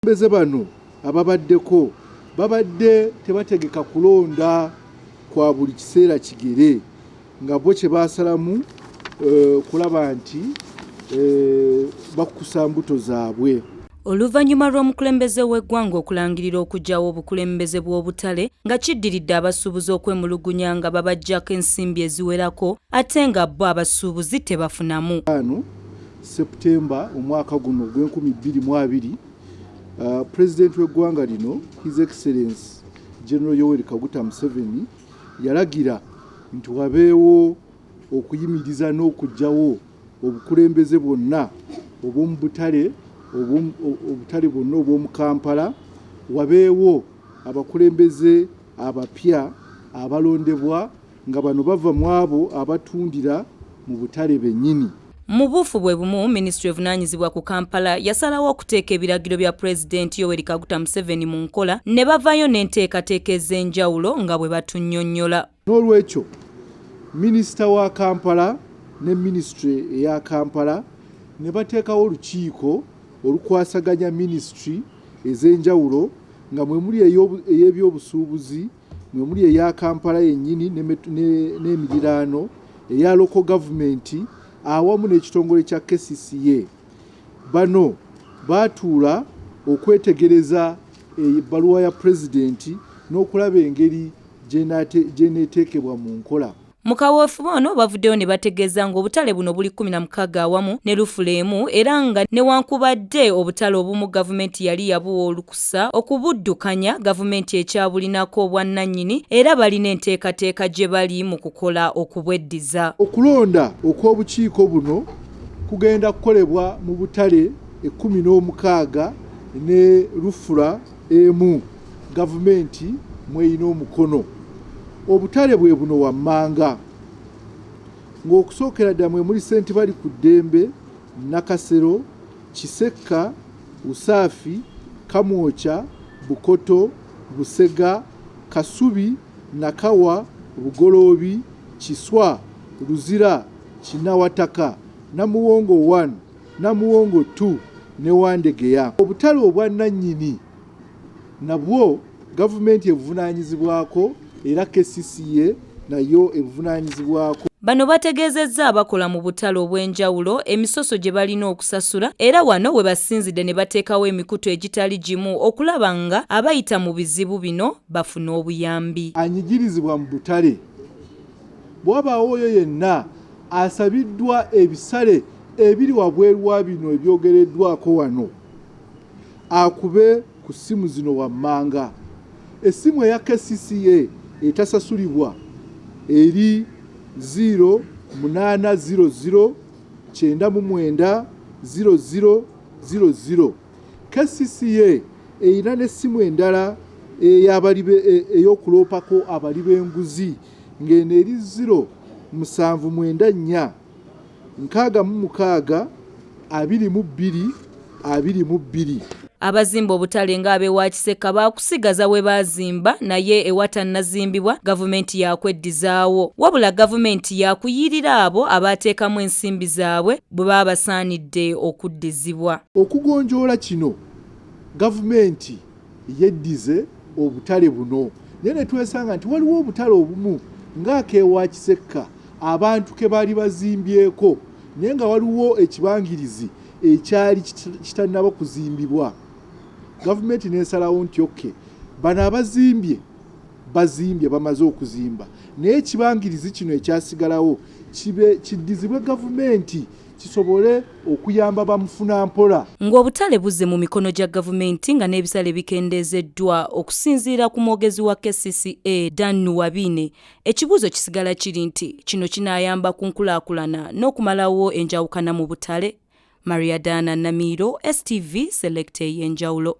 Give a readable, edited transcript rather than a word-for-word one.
Beze bano ababaddeko babadde tebategeka kulonda kwa buli kiseera kigere nga bo kye basalamu kulaba nti bakusa mbuto zaabwe. Oluvannyuma lw'omukulembeze w'eggwanga okulangirira okugyawo obukulembeze bw'obutale nga kiddiridde abasuubuzi okwemulugunya nga babaggyako ensimbi eziwerako ate nga bo abasuubuzi tebafunamu. Septemba omwaka guno gw'e2020 President w'eggwanga lino His Excellency General Yoweri Kaguta Museveni yalagira nti wabeewo okuyimiriza n'okugyawo obukulembeze bwonna obw'omu butale bwonna obw'omu Kampala, wabeewo abakulembeze abapya abalondebwa nga bano bava mu abo abatundira mu butale bennyini. Mu buufu bwe bumu, Ministry evunaanyizibwa ku Kampala yasalawo okuteeka ebiragiro bya President Yoweri Kaguta Museveni mu nkola ne bavaayo n'enteekateeka ez'enjawulo nga bwe batunnyonnyola. N'olwekyo Minisita wa Kampala ne Ministry eya Kampala ne bateekawo olukiiko olukwasaganya Ministry ez'enjawulo nga mwe muli ey'ebyobusuubuzi, mwe muli eya Kampala yennyini n'emiriraano, eya local government awamu n'ekitongole kya KCCA. Bano baatuula okwetegereza ebbaluwa ya Pulezidenti n'okulaba engeri gy'eneeteekebwa mu nkola. Mu kaweefube ono bavuddeyo ne bategeeza ng'obutale buno buli 16 awamu ne Lufulemu era nga newankubadde obutale obumu gavumenti yali yabuwa olukusa okubuddukanya, gavumenti ekyabulinako obwannannyini era balina enteekateeka gye bali mu kukola okubweddiza. Okulonda okw'obukiiko buno kugenda kukolebwa mu butale 16 ne Lufula emu gavumenti mweyina omukono. Obutale bwe buno wammanga ng'okusookera ddala mwe muli St. Bali ku Ddembe, Nakasero, Kisekka, Usaafi, Kamwokya, Bukoto, Busega, Kasubi, Nakawa, Bugoloobi, Kiswa, Luzira, Kinawataka, Namuwongo 1, Namuwongo 2 ne Wandegeya. Obutale obwannannyini nabwo gavumenti ebuvunaanyizibwako era KCCA nayo ebuvunaanyizibwako. Bano bategeezezza abakola mu butale obw'enjawulo emisoso gye balina okusasula era wano we basinzidde ne bateekawo emikutu egitali gimu okulaba nga abayita mu bizibu bino bafuna obuyambi. Anyigirizibwa mu butale bw'abaawo oyo yenna asabiddwa ebisale ebiri wabweru wa bino ebyogereddwako wano akube ku ssimu zino wammanga. Essimu eya KCCA etasasulibwa eri 0800 99 0000. KCCA erina n'essimu endala ey'okuloopako abali b'enguzi ng'eno eri 0794 66 22 22. Abazimba obutale ng'ab'ewa Kisekka baakusigaza we baazimba naye ewatannazimbibwa gavumenti yakweddizaawo. Wabula gavumenti yakuyirira abo abaateekamu ensimbi zaabwe bwe baba basaanidde okuddizibwa. Okugonjoola kino gavumenti yeddize obutale buno naye ne twesanga nti waliwo obutale obumu ng'akeewa Kisekka abantu ke baali bazimbyeko naye nga waliwo ekibangirizi ekyali kitannaba kuzimbibwa. Gavumenti n'esalawo nti bano abazimbye bamaze okuzimba naye ekibangirizi kino ekyasigalawo kiddizibwe gavumenti kisobole okuyamba bamufuna mpola. Ng'obutale buzze mu mikono gya gavumenti nga n'ebisale bikendeezeddwa okusinziira ku mwogezi wa KCCA Dan Wabine, ekibuuzo kisigala kiri nti kino kinaayamba ku nkulaakulana n'okumalawo enjawukana mu butale. Maria Dana Namiro, STV Select y'enjawulo.